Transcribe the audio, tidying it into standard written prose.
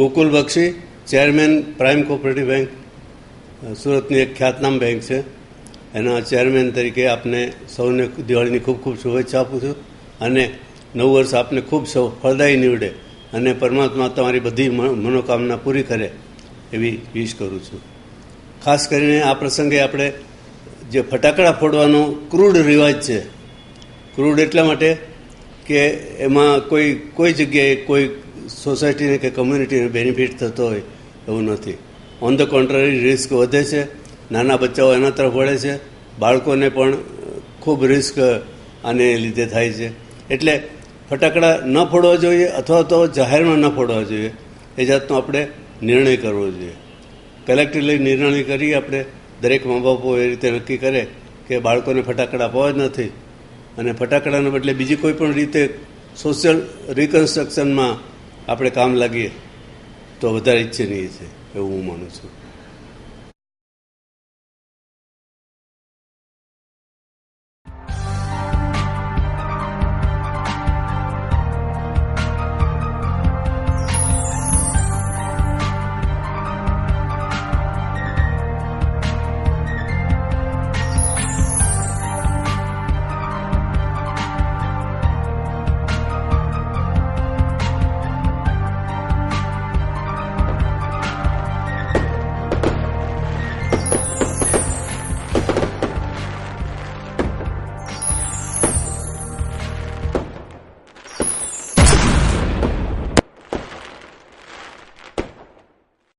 ગોકુલ બક્ષી, chairman prime cooperative bank, સુરતની એક ખ્યાતનામ બેંક છે, એના ચેરમેન તરીકે આપને સૌને દિવાળીની ખૂબ ખૂબ શુભેચ્છા આપું છું અને નવું વર્ષ આપને ખૂબ ફળદાયી નીવડે અને પરમાત્મા તમારી બધી મનોકામના પૂરી કરે એવી વિશ કરું છું. ખાસ કરીને આ પ્રસંગે આપણે જે ફટાકડા ફોડવાનો ક્રૂડ રિવાજ છે, ક્રૂડ એટલા માટે કે એમાં કોઈ જગ્યાએ કોઈ સોસાયટીને કે કમ્યુનિટીને બેનિફિટ થતો હોય એવું નથી. ઓન ધ કોન્ટ્રરી રિસ્ક વધે છે, નાના બચ્ચાઓ એના તરફ વળે છે, બાળકોને પણ ખૂબ રિસ્ક આને લીધે થાય છે. એટલે ફટાકડા ન ફોડવા જોઈએ અથવા તો જાહેરમાં ન ફોડવા જોઈએ એ જાતનો આપણે નિર્ણય કરવો જોઈએ. કલેક્ટિવલી નિર્ણય કરી આપણે દરેક મા બાપો એ રીતે નક્કી કરે કે બાળકોને ફટાકડા અપાવવા જ નથી અને ફટાકડાને બદલે બીજી કોઈ પણ રીતે સોશિયલ રિકન્સ્ટ્રક્શનમાં આપણે કામ લાગીએ તો વધારે ઈચ્છનીય છે એવું હું માનું છું.